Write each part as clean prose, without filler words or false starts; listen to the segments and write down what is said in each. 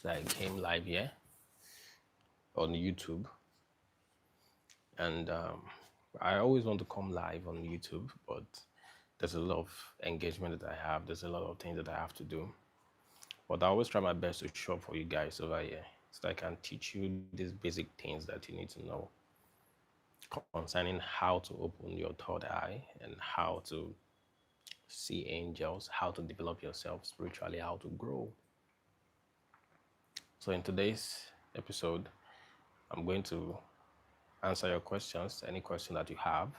So I came live here on YouTube, and I always want to come live on YouTube, but there's a lot of engagement that I have. There's a lot of things that I have to do, but I always try my best to show up for you guys over here so that I can teach you these basic things that you need to know concerning how to open your third eye and how to see angels, how to develop yourself spiritually, how to grow. So in today's episode, I'm going to answer your questions, any question that you have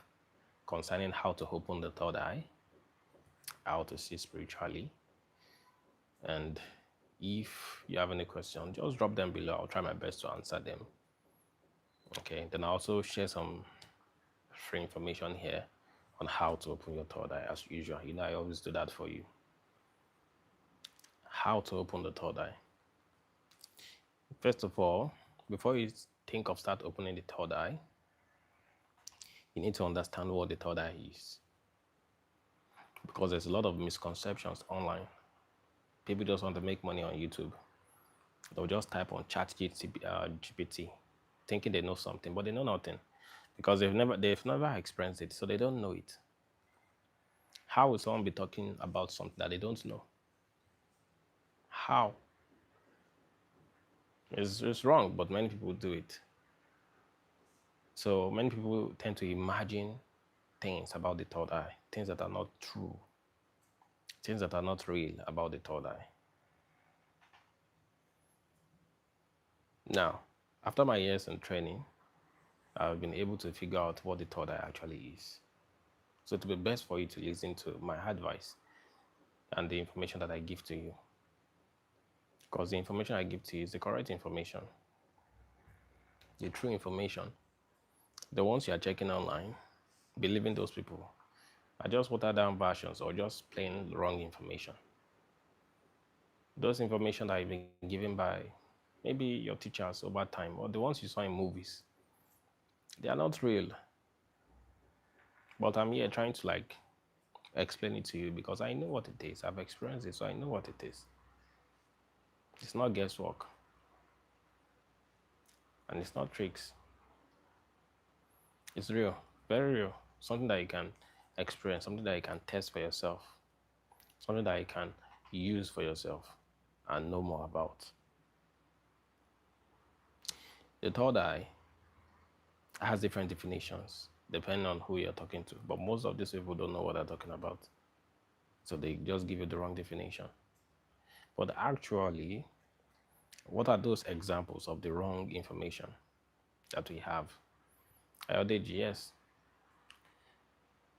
concerning how to open the third eye, how to see spiritually. And if you have any question, just drop them below. I'll try my best to answer them. Okay, then I'll also share some free information here on how to open your third eye as usual. You know, I always do that for you. How to open the third eye. First of all, before you think of start opening the third eye, you need to understand what the third eye is. Because there's a lot of misconceptions online. People just want to make money on YouTube. They'll just type on GPT, thinking they know something, but they know nothing because they've never experienced it, so they don't know it. How will someone be talking about something that they don't know? How? It's wrong, but many people do it. So many people tend to imagine things about the third eye, things that are not true, things that are not real about the third eye. Now, after my years in training, I've been able to figure out what the third eye actually is. So it will be best for you to listen to my advice and the information that I give to you. Because the information I give to you is the correct information, the true information. The ones you are checking online, believing those people are just watered down versions or just plain wrong information. Those information that have been given by maybe your teachers over time or the ones you saw in movies, they are not real. But I'm here trying to explain it to you because I know what it is. I've experienced it, so I know what it is. It's not guesswork. And it's not tricks. It's real, very real. Something that you can experience, something that you can test for yourself, something that you can use for yourself and know more about. The third eye has different definitions depending on who you're talking to, but most of these people don't know what they're talking about. So they just give you the wrong definition. But actually, what are those examples of the wrong information that we have? Ayodeji, yes.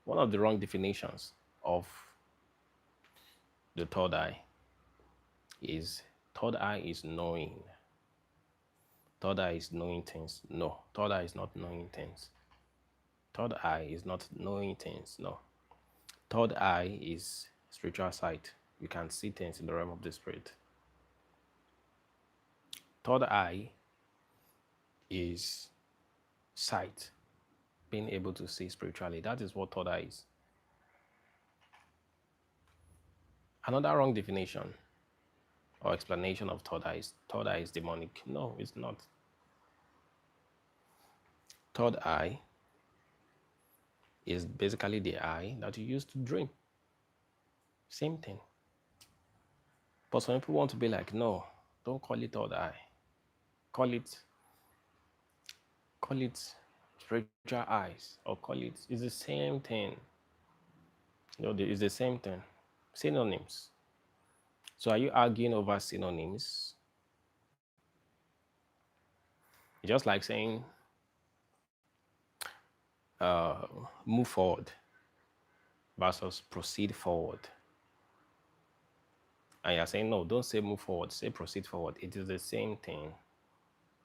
One of the wrong definitions of the third eye is knowing. Third eye is knowing things. No, third eye is not knowing things. Third eye is not knowing things. No. Third eye is spiritual sight. You can see things in the realm of the spirit. Third eye is sight, being able to see spiritually. That is what third eye is. Another wrong definition or explanation of third eye is demonic. No, it's not. Third eye is basically the eye that you use to dream. Same thing. But some people want to be like, no, don't call it third eye. Call it spiritual eyes, or it's the same thing. It's the same thing. Synonyms. So are you arguing over synonyms? It's just like saying, move forward versus proceed forward. And you're saying, no, don't say move forward, say proceed forward. It is the same thing.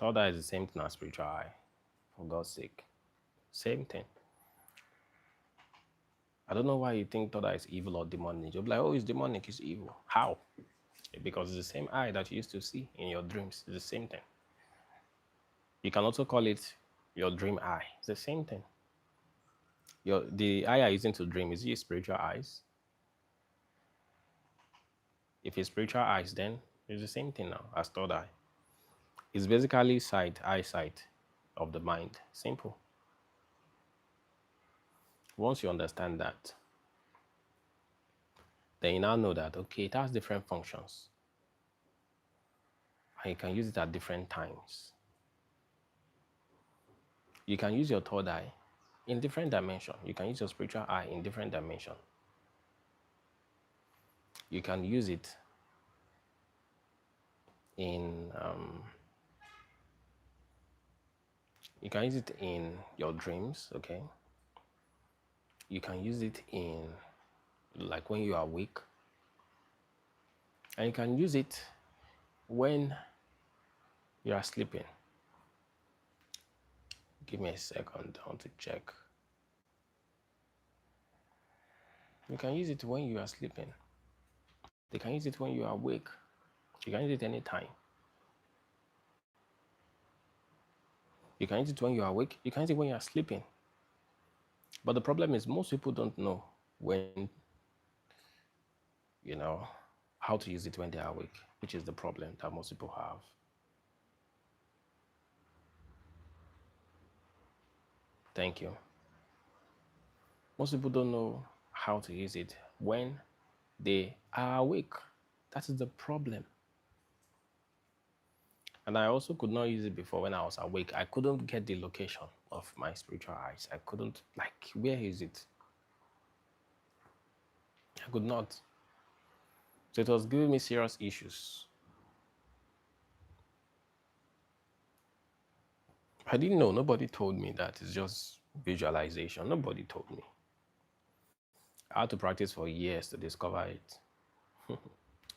Third eye is the same thing as spiritual eye, for God's sake. Same thing. I don't know why you think third eye is evil or demonic. You'll be like, oh, it's demonic, it's evil. How? Because it's the same eye that you used to see in your dreams. It's the same thing. You can also call it your dream eye. It's the same thing. The eye you're using to dream, is it spiritual eyes? If it's spiritual eyes, then It's the same thing now as third eye. It's basically eyesight of the mind. Simple. Once you understand that, then you now know that, okay, it has different functions. And you can use it at different times. You can use your third eye in different dimension. You can use your spiritual eye in different dimension. You can use it in you can use it in your dreams, okay? You can use it in like when you are awake. And you can use it when you are sleeping. Give me a second, I want to check. You can use it when you are sleeping. They can use it when you are awake. You can use it anytime. You can use it when you are awake. You can use it when you are sleeping. But the problem is most people don't know when, you know, how to use it when they are awake, which is the problem that most people have. Thank you. Most people don't know how to use it when they are awake. That is the problem. And I also could not use it before when I was awake. I couldn't get the location of my spiritual eyes. I couldn't, like, where is it? I could not. So it was giving me serious issues. I didn't know. Nobody told me that. It's just visualization. Nobody told me. I had to practice for years to discover it.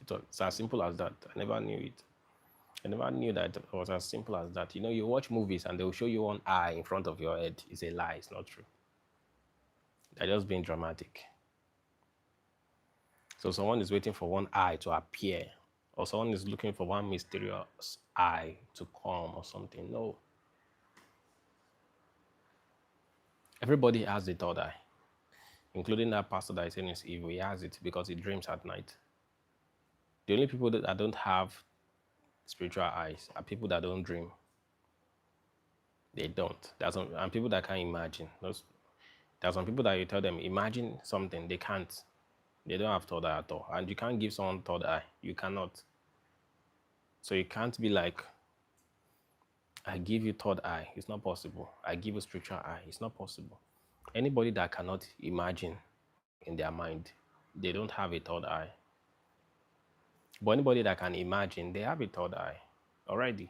It's as simple as that. I never knew it. I never knew that it was as simple as that. You know, you watch movies and they'll show you one eye in front of your head. It's a lie. It's not true. They're just being dramatic. So someone is waiting for one eye to appear, or someone is looking for one mysterious eye to come or something. No. Everybody has the third eye, including that pastor that is saying it's evil. He has it because he dreams at night. The only people that don't have spiritual eyes are people that don't dream. They don't. And people that can't imagine. There are some people that you tell them, imagine something, they can't. They don't have third eye at all. And you can't give someone third eye. You cannot. So you can't be like, I give you third eye. It's not possible. I give you spiritual eye. It's not possible. Anybody that cannot imagine in their mind, they don't have a third eye. But anybody that can imagine, they have a third eye already.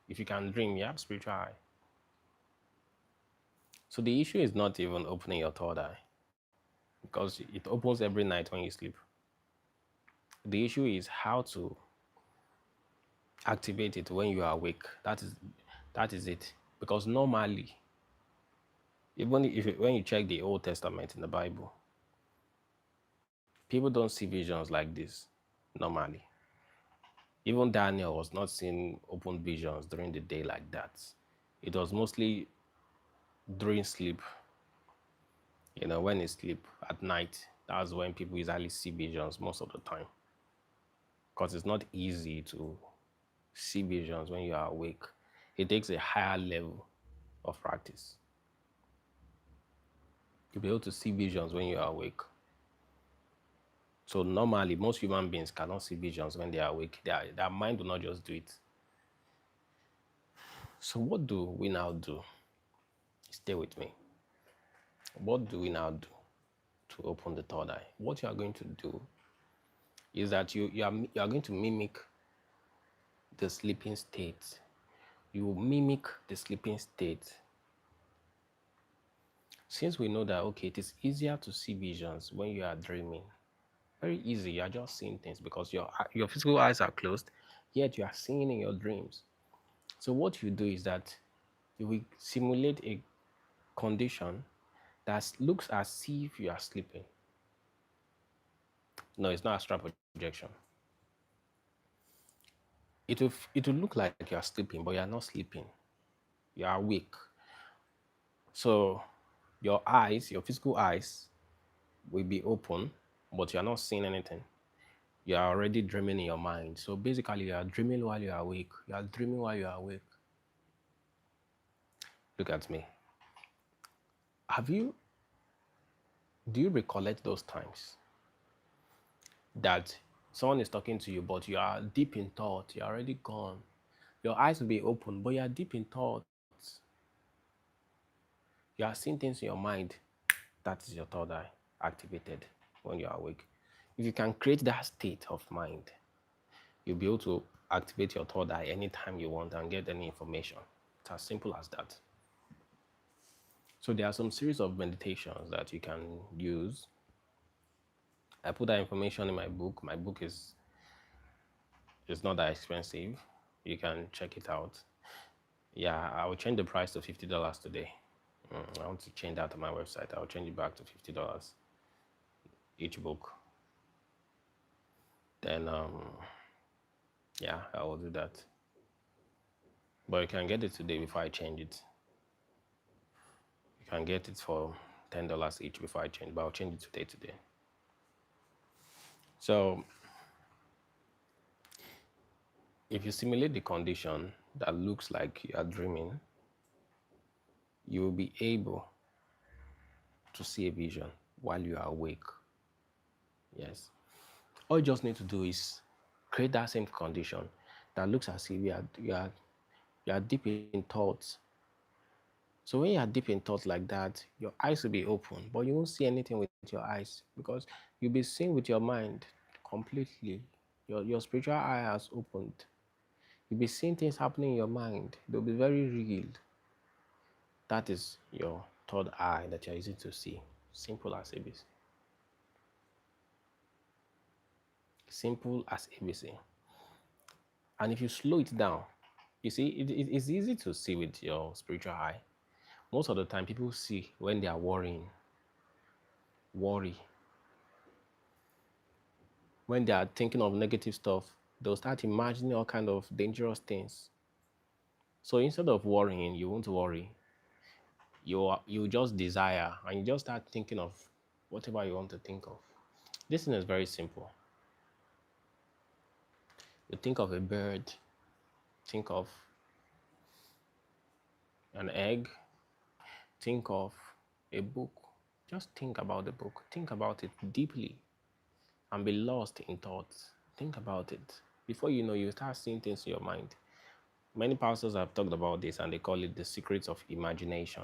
If you can dream, you have spiritual eye. So the issue is not even opening your third eye, because it opens every night when you sleep. The issue is how to activate it when you are awake. That is it. Because normally, even when you check the Old Testament in the Bible, people don't see visions like this normally. Even Daniel was not seeing open visions during the day like that. It was mostly during sleep. You know, when you sleep at night, that's when people usually see visions most of the time. Because it's not easy to see visions when you are awake. It takes a higher level of practice. You'll be able to see visions when you are awake. So normally, most human beings cannot see visions when they are awake. Their mind will not just do it. So what do we now do? Stay with me. What do we now do to open the third eye? What you are going to do is that you are going to mimic the sleeping state. You mimic the sleeping state. Since we know that, okay, it is easier to see visions when you are dreaming. Very easy. You are just seeing things because your physical eyes are closed, yet you are seeing in your dreams. So what you do is that you will simulate a condition that looks as if you are sleeping. No, it's not astral projection. It will look like you are sleeping, but you are not sleeping. You are awake. So your eyes, your physical eyes, will be open, but you are not seeing anything. You are already dreaming in your mind. So basically, you are dreaming while you are awake. You are dreaming while you are awake. Look at me. Have you, do you recollect those times that someone is talking to you, but you are deep in thought? You're already gone. Your eyes will be open, but you are deep in thoughts. You are seeing things in your mind. That is your third eye activated when you are awake. If you can create that state of mind, you'll be able to activate your third eye anytime you want and get any information. It's as simple as that. So there are some series of meditations that you can use. I put that information in my book. My book is not that expensive. You can check it out. Yeah, I will change the price to $50 today. I want to change that on my website. I'll change it back to $50 each book. Then yeah, I will do that. But you can get it today before I change it. You can get it for $10 each before I change, but I'll change it today. So if you simulate the condition that looks like you are dreaming, you will be able to see a vision while you are awake. Yes. All you just need to do is create that same condition that looks as if you are deep in thoughts. So when you are deep in thoughts like that, your eyes will be open, but you won't see anything with your eyes because you'll be seeing with your mind completely. Your spiritual eye has opened. You'll be seeing things happening in your mind. They'll be very real. That is your third eye that you're using to see. Simple as ABC. Simple as ABC. And if you slow it down, you see, it's easy to see with your spiritual eye. Most of the time, people see when they are worrying, worry. When they are thinking of negative stuff, they'll start imagining all kind of dangerous things. So instead of worrying, you won't worry. You just desire, and you just start thinking of whatever you want to think of. This thing is very simple. You think of a bird, think of an egg, think of a book. Just think about the book. Think about it deeply and be lost in thoughts. Think about it. Before you know, you start seeing things in your mind. Many pastors have talked about this and they call it the secrets of imagination.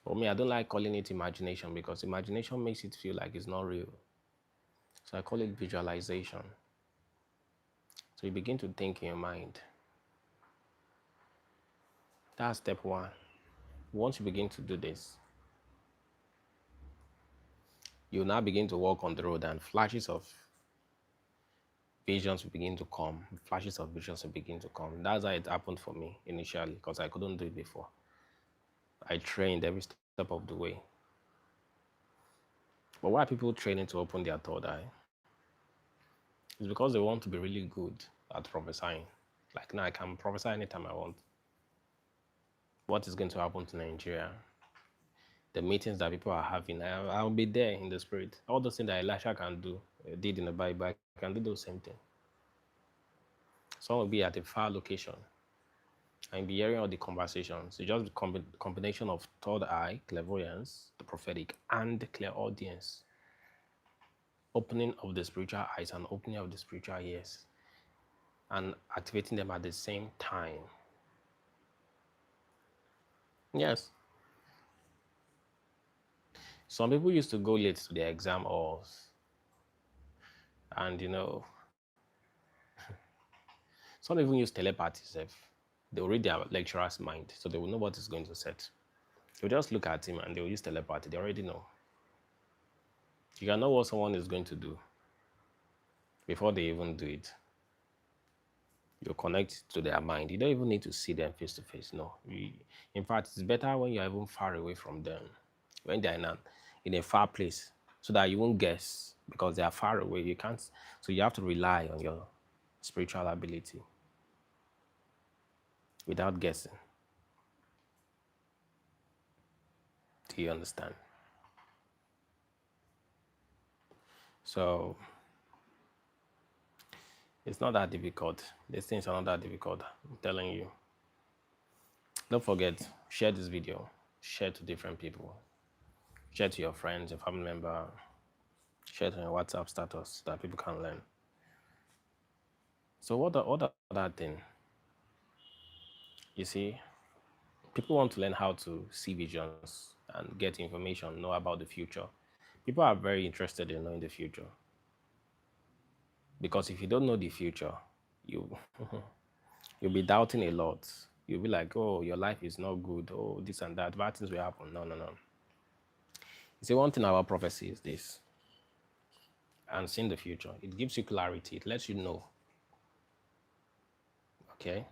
For me, I don't like calling it imagination because imagination makes it feel like it's not real. So I call it visualization. So you begin to think in your mind. That's step one. Once you begin to do this, you now begin to walk on the road and flashes of visions will begin to come. Flashes of visions will begin to come. That's how it happened for me initially because I couldn't do it before. I trained every step of the way. But why are people training to open their third eye? It's because they want to be really good at prophesying. Like now I can prophesy anytime I want. What is going to happen to Nigeria? The meetings that people are having, I'll be there in the spirit. All those things that Elisha can do, did in the Bible, I can do those same things. Some will be at a far location and be hearing all the conversations. It's just the combination of third eye, clairvoyance, the prophetic, and clairaudience. Opening of the spiritual eyes and opening of the spiritual ears and activating them at the same time. Yes. Some people used to go late to their exam halls. And some even use telepathy. They'll read their lecturer's mind, so they will know what is going to set. They'll just look at him and they'll use telepathy. They already know. You can know what someone is going to do before they even do it. You connect to their mind. You don't even need to see them face to face. No. In fact, it's better when you're even far away from them, when they're in a far place, so that you won't guess because they are far away. You can't. So you have to rely on your spiritual ability without guessing. Do you understand? So it's not that difficult. These things are not that difficult. I'm telling you. Don't forget, share this video. Share to different people. Share to your friends, your family member. Share to your WhatsApp status so that people can learn. So what other thing? You see, people want to learn how to see visions and get information, know about the future. People are very interested in knowing the future. Because if you don't know the future, you you'll be doubting a lot. You'll be like, oh, your life is not good. Oh, this and that. Bad things will happen. No, no, no. You see, one thing about prophecy is this, and seeing the future. It gives you clarity. It lets you know. Okay?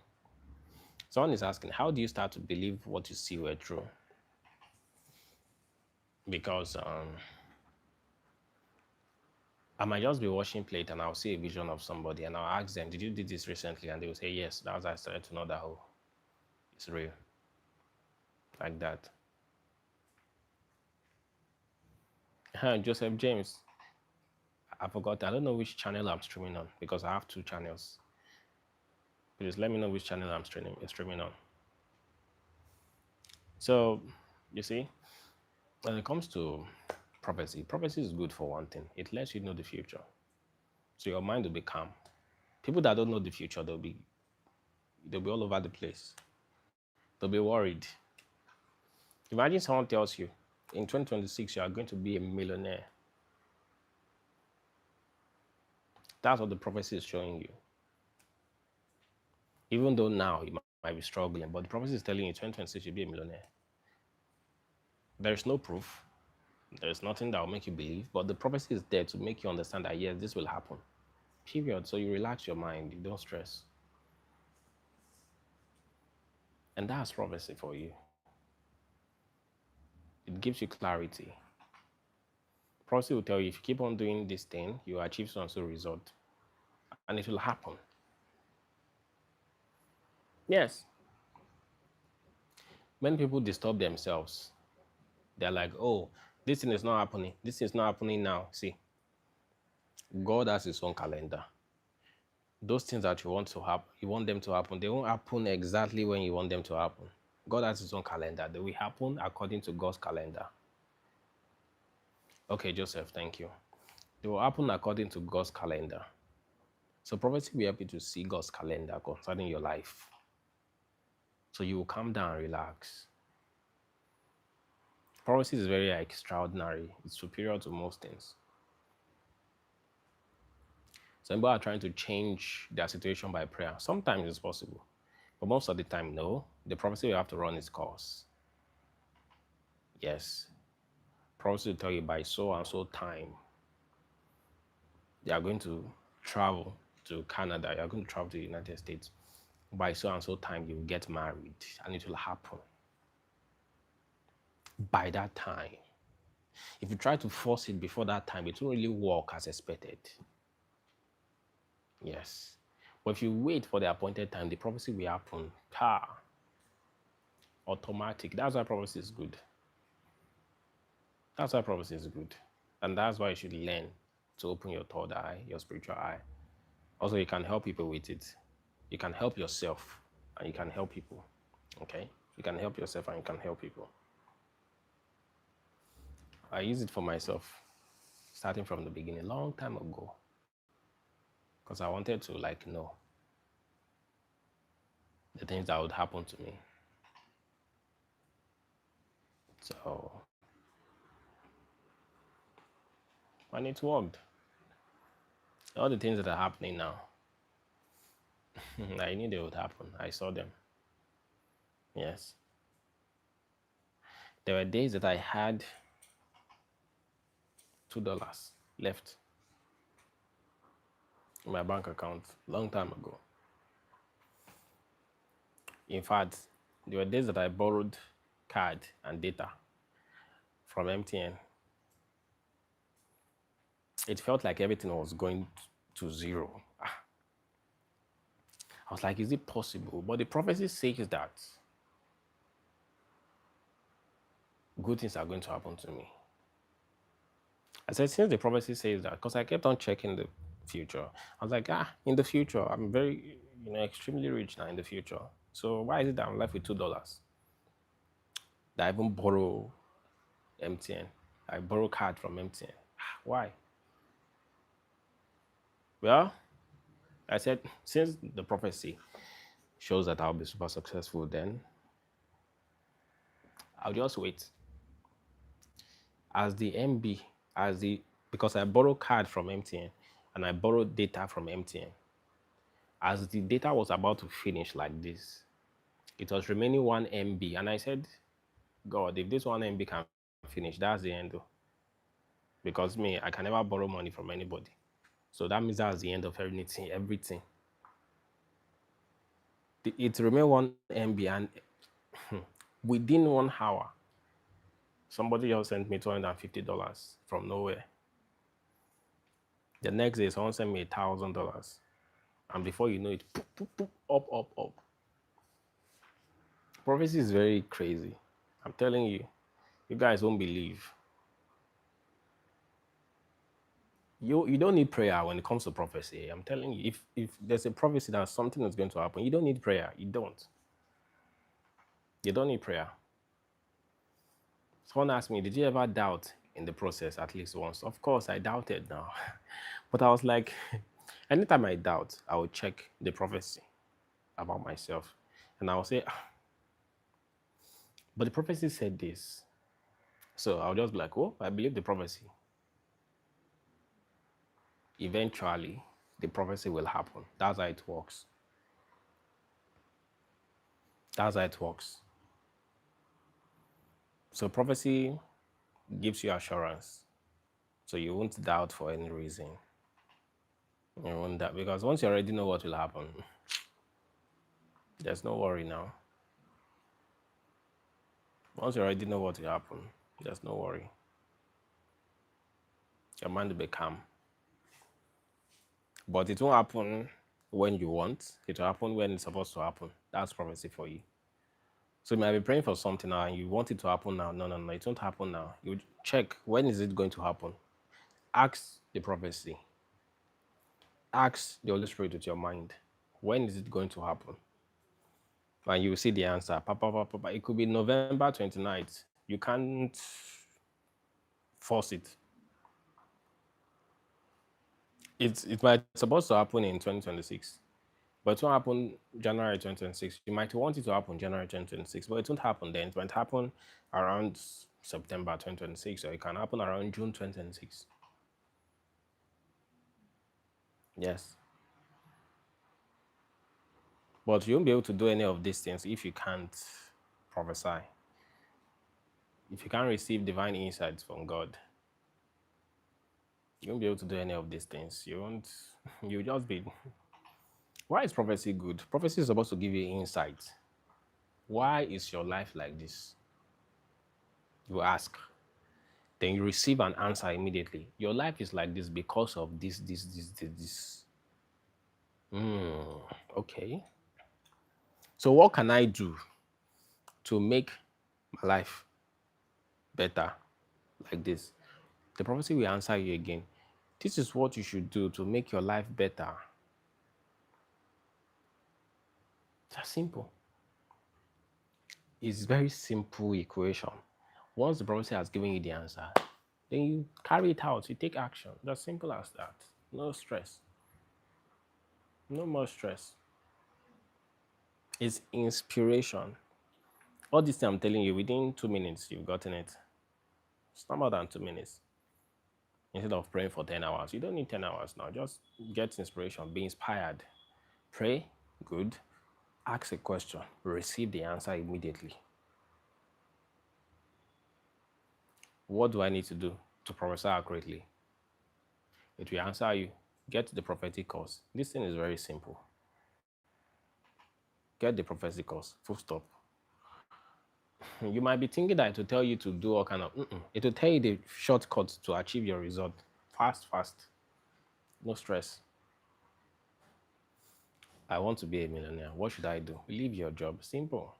Someone is asking, how do you start to believe what you see were true? Because I might just be washing plate and I'll see a vision of somebody and I'll ask them, did you do this recently? And they will say, yes. That's how I started to know that, oh, it's real. Like that. Joseph James, I forgot. I don't know which channel I'm streaming on because I have 2 channels. Please let me know which channel I'm streaming on. So, you see, when it comes to prophecy is good for one thing. It lets you know the future. So your mind will be calm. People that don't know the future, they'll be all over the place. They'll be worried. Imagine someone tells you, in 2026, you are going to be a millionaire. That's what the prophecy is showing you. Even though now you might be struggling, but the prophecy is telling you 2026 you'll be a millionaire. There's no proof. There's nothing that will make you believe, but the prophecy is there to make you understand that, yes, this will happen. Period. So you relax your mind, you don't stress. And that's prophecy for you. It gives you clarity. Prophecy will tell you if you keep on doing this thing, you will achieve so and so result. And it will happen. Yes. Many people disturb themselves. They're like, oh, this thing is not happening. This is not happening now. See, God has his own calendar. Those things that you want to happen, you want them to happen, they won't happen exactly when you want them to happen. God has his own calendar. They will happen according to God's calendar. Okay, Joseph, thank you. They will happen according to God's calendar. So prophecy will help you to see God's calendar concerning your life. So you will calm down and relax. Prophecy is very extraordinary. It's superior to most things. Some people are trying to change their situation by prayer. Sometimes it's possible, but most of the time, no. The prophecy will have to run its course. Yes. Prophecy will tell you by so and so time, they are going to travel to Canada, you are going to travel to the United States. By so and so time, you will get married, and it will happen. By that time. If you try to force it before that time, it won't really work as expected. Yes. But if you wait for the appointed time, the prophecy will happen. Automatic. That's why prophecy is good. That's why prophecy is good. And that's why you should learn to open your third eye, your spiritual eye. Also, you can help people with it. You can help yourself and you can help people. Okay? You can help yourself and you can help people. I use it for myself, starting from the beginning, a long time ago. Because I wanted to know the things that would happen to me. So, and it worked. All the things that are happening now, I knew they would happen. I saw them. Yes. There were days that I had $2 left in my bank account long time ago. In fact, there were days that I borrowed card and data from MTN. It felt like everything was going to zero. I was like, is it possible? But the prophecy says that good things are going to happen to me. I said, since the prophecy says that, because I kept on checking the future. I was like, in the future, I'm very, extremely rich now in the future. So why is it that I'm left with $2? That I even borrow MTN. I borrow card from MTN. Why? Well, I said, since the prophecy shows that I'll be super successful, then I'll just wait. As the MB, because I borrow card from MTN and I borrowed data from MTN. As the data was about to finish like this, it was remaining 1 MB. And I said, God, if this 1 MB can finish, that's the end. Because me, I can never borrow money from anybody. So that means that's the end of everything. It remained 1 MB, and within 1 hour, somebody just sent me $250 from nowhere. The next day, someone sent me $1,000. And before you know it, poop, poop, poop, up, up, up. Prophecy is very crazy. I'm telling you, you guys won't believe. You don't need prayer when it comes to prophecy. I'm telling you, if there's a prophecy that something is going to happen, you don't need prayer. You don't. You don't need prayer. Someone asked me, did you ever doubt in the process at least once? Of course, I doubted now. But I was like, anytime I doubt, I will check the prophecy about myself. And I will say, but the prophecy said this. So I'll just be like, oh, I believe the prophecy. Eventually, the prophecy will happen. That's how it works. That's how it works. So prophecy gives you assurance. So you won't doubt for any reason. You won't doubt, because once you already know what will happen, there's no worry now. Once you already know what will happen, there's no worry. Your mind will be calm. But it won't happen when you want. It will happen when it's supposed to happen. That's prophecy for you. So you might be praying for something now and you want it to happen now. No, it won't happen now. You check, when is it going to happen? Ask the prophecy. Ask the Holy Spirit with your mind. When is it going to happen? And you will see the answer. It could be November 29th. You can't force it. It might supposed to happen in 2026, but it won't happen January 2026. You might want it to happen January 2026, but it won't happen then. It might happen around September 2026, or it can happen around June 2026. Yes. But you won't be able to do any of these things if you can't prophesy. If you can't receive divine insights from God, you won't be able to do any of these things. You'll just be. Why is prophecy good? Prophecy is supposed to give you insight. Why is your life like this? You ask. Then you receive an answer immediately. Your life is like this because of this. Okay. So what can I do to make my life better like this? The prophecy will answer you again. This is what you should do to make your life better. That's simple. It's very simple equation. Once the prophecy has given you the answer, then you carry it out. You take action. That's simple as that. No stress. No more stress. It's inspiration. All this thing I'm telling you, within 2 minutes, you've gotten it. It's not more than 2 minutes. Instead of praying for 10 hours. You don't need 10 hours now. Just get inspiration. Be inspired. Pray. Good. Ask a question. Receive the answer immediately. What do I need to do to prophesy accurately? It will answer you. Get the prophetic course. This thing is very simple. Get the prophetic course. Full stop. You might be thinking that it will tell you to do all kind of. It will tell you the shortcuts to achieve your result. Fast. No stress. I want to be a millionaire. What should I do? Leave your job. Simple.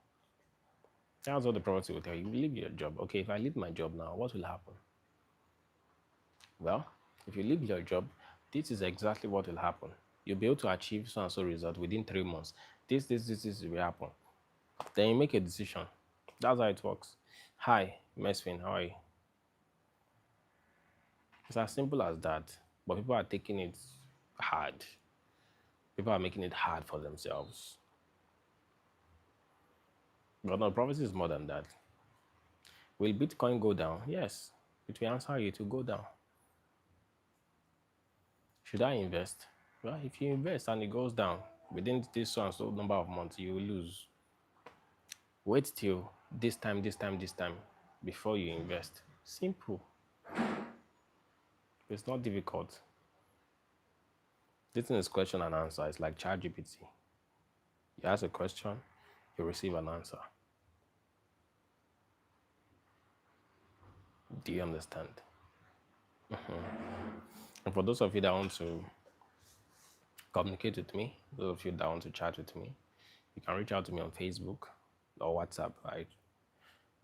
That's what the prophecy will tell you. Leave your job. Okay, if I leave my job now, what will happen? Well, if you leave your job, this is exactly what will happen. You'll be able to achieve so and so result within 3 months. This will happen. Then you make a decision. That's how it works. Hi, Mesfin, how are you? It's as simple as that. But people are taking it hard. People are making it hard for themselves. But no, prophecy is more than that. Will Bitcoin go down? Yes. It will answer you to go down. Should I invest? Well, if you invest and it goes down within this so and so number of months, you will lose. Wait till this time before you invest. Simple. It's not difficult. This thing is question and answer. It's like ChatGPT. You ask a question, you receive an answer. Do you understand? And for those of you that want to communicate with me, those of you that want to chat with me, you can reach out to me on Facebook or WhatsApp.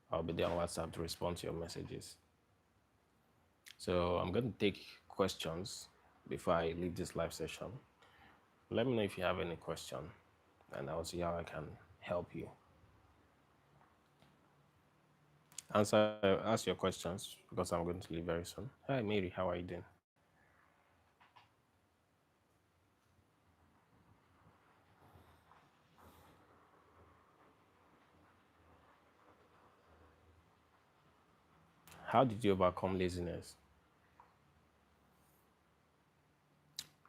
I'll be there on WhatsApp to respond to your messages. So I'm going to take questions before I leave this live session. Let me know if you have any question, and I'll see how I can help you. Ask your questions because I'm going to leave very soon. Hi, Mary, how are you doing? How did you overcome laziness?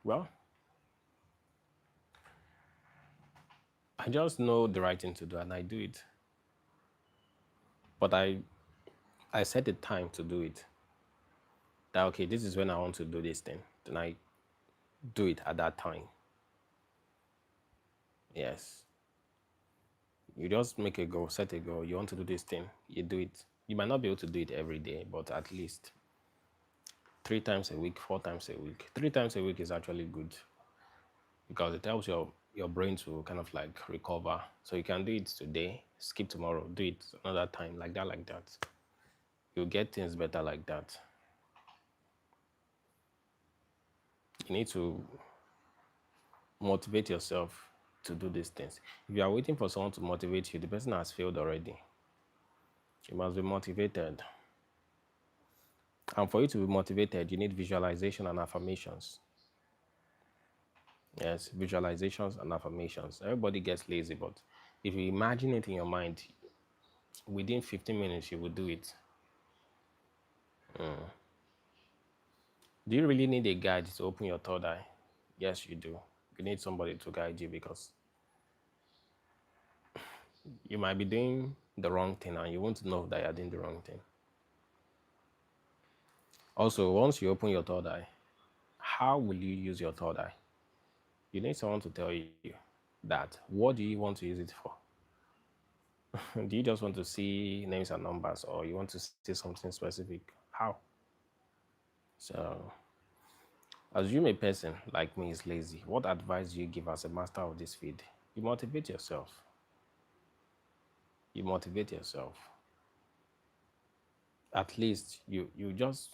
Well, I just know the right thing to do and I do it. But I set a time to do it. That okay, this is when I want to do this thing. Then I do it at that time. Yes. You just make a goal, set a goal. You want to do this thing, you do it. You might not be able to do it every day, but at least 3 times a week, 4 times a week. 3 times a week is actually good because it helps your brain to kind of like recover. So you can do it today, skip tomorrow, do it another time, like that, like that. You'll get things better like that. You need to motivate yourself to do these things. If you are waiting for someone to motivate you, the person has failed already. You must be motivated. And for you to be motivated, you need visualization and affirmations. Yes, visualizations and affirmations. Everybody gets lazy, but if you imagine it in your mind, within 15 minutes, you will do it. Do you really need a guide to open your third eye? Yes, you do. You need somebody to guide you because you might be doing the wrong thing and you won't know that you're doing the wrong thing. Also, once you open your third eye, how will you use your third eye? You need someone to tell you that. What do you want to use it for? Do you just want to see names and numbers or you want to see something specific? How? So, assume a person like me is lazy. What advice do you give as a master of this field? You motivate yourself. You motivate yourself. At least you just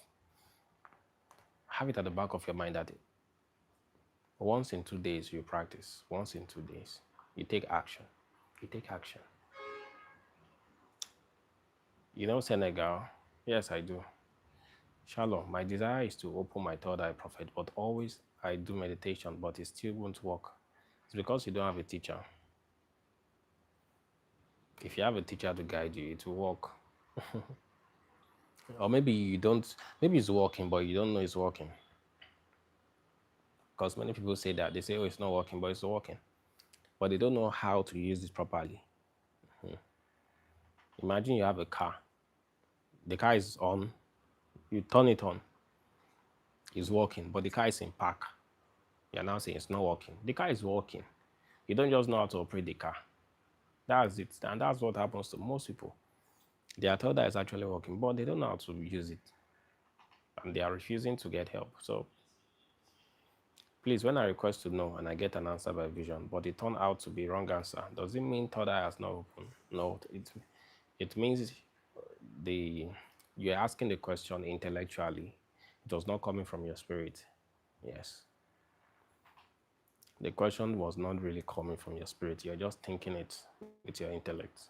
have it at the back of your mind that once in 2 days you practice. Once in 2 days, you take action. You take action. You know Senegal? Yes, I do. Shalom, my desire is to open my third eye, prophet, but always I do meditation, but it still won't work. It's because you don't have a teacher. If you have a teacher to guide you, it will work. Or maybe you don't, maybe it's working, but you don't know it's working. Because many people say that. They say, oh, it's not working, but it's working. But they don't know how to use it properly. Imagine you have a car. The car is on. You turn it on. It's working, but the car is in park. You're now saying it's not working. The car is working. You don't just know how to operate the car. That's it. And that's what happens to most people. They are told that it's actually working, but they don't know how to use it. And they are refusing to get help. So please, when I request to know and I get an answer by vision, but it turned out to be wrong answer, does it mean third eye has not opened? No, it means you're asking the question intellectually, It was not coming from your spirit. Yes. The question was not really coming from your spirit. You're just thinking it with your intellect.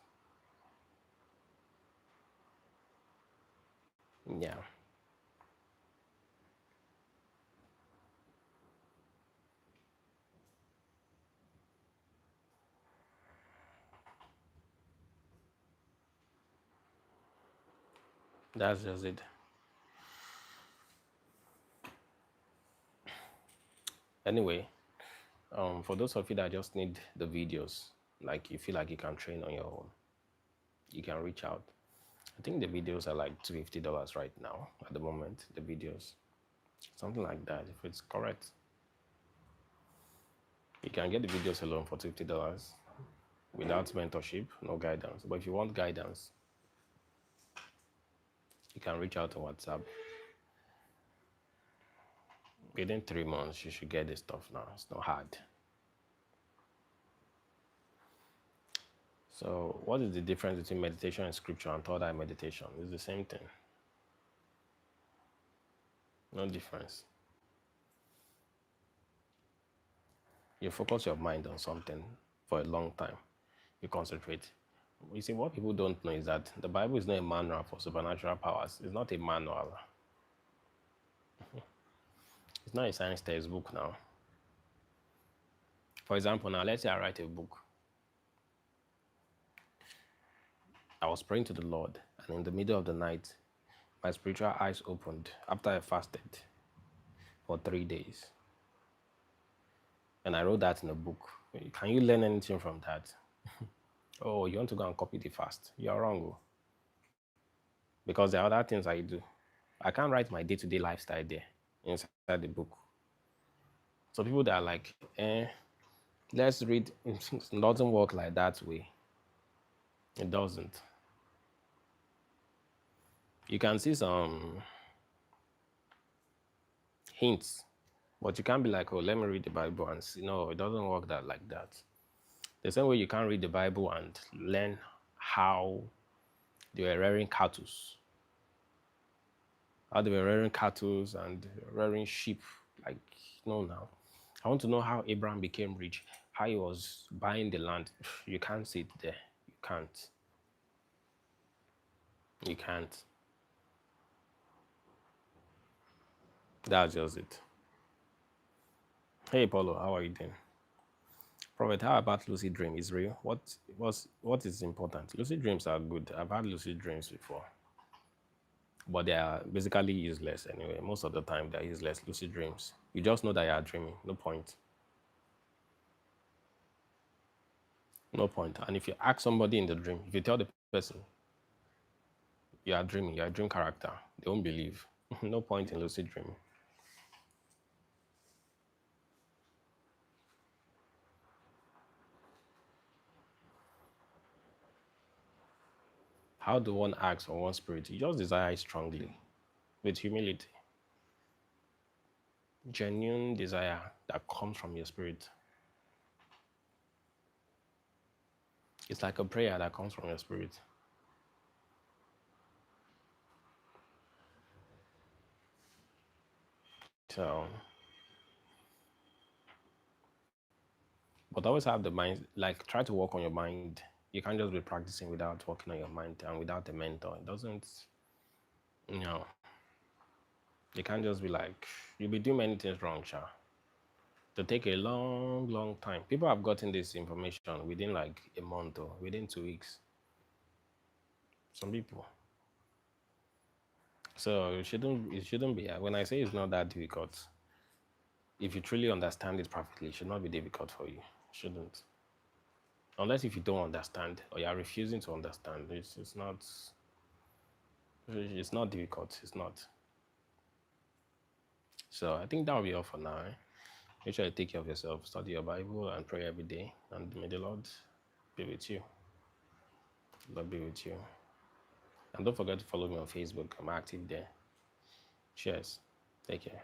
Yeah. That's just it. Anyway, for those of you that just need the videos, like you feel like you can train on your own, you can reach out. I think the videos are like $250 right now at the moment. The videos, something like that, if it's correct. You can get the videos alone for $50 without mentorship, no guidance. But if you want guidance, you can reach out on WhatsApp. Within 3 months, you should get this stuff now. It's not hard. So, what is the difference between meditation and scripture and third eye meditation? It's the same thing. No difference. You focus your mind on something for a long time. You concentrate. You see, what people don't know is that the Bible is not a manual for supernatural powers. It's not a manual. It's not a science textbook now. For example, now let's say I write a book. I was praying to the Lord, and in the middle of the night, my spiritual eyes opened after I fasted for 3 days. And I wrote that in a book. Can you learn anything from that? Oh, you want to go and copy the fast? You're wrong. Oh. Because there are other things I do. I can't write my day-to-day lifestyle there inside the book. So people that are like, let's read, it doesn't work like that way. It doesn't. You can see some hints, but you can't be like, oh, let me read the Bible and see. No, it doesn't work that like that. The same way you can't read the Bible and learn how they were rearing cattle, how they were rearing cattle and rearing sheep. Like, no, now. I want to know how Abraham became rich, how he was buying the land. You can't see it there. You can't. You can't. That's just it. Hey, Paulo, how are you doing? Prophet, how about lucid dream? Is real? What is important? Lucid dreams are good. I've had lucid dreams before, but they are basically useless anyway. Most of the time, they're useless. Lucid dreams. You just know that you are dreaming. No point. No point. And if you ask somebody in the dream, if you tell the person you are dreaming, you're a dream character, they won't believe. No point in lucid dreaming. How do one ask for one spirit? You just desire it strongly, with humility. Genuine desire that comes from your spirit. It's like a prayer that comes from your spirit. So, but always have the mind, like try to work on your mind. You can't just be practicing without working on your mind and without a mentor. It doesn't, you know, you can't just be like, you'll be doing many things wrong, Sha. To take a long, long time. People have gotten this information within like a month or within 2 weeks. Some people. So it shouldn't be. When I say it's not that difficult, if you truly understand it perfectly, it should not be difficult for you. It shouldn't. Unless if you don't understand or you are refusing to understand, it's not difficult. It's not. So I think that will be all for now. Make sure you take care of yourself, study your Bible, and pray every day. And may the Lord be with you. Lord be with you. And don't forget to follow me on Facebook. I'm active there. Cheers. Take care.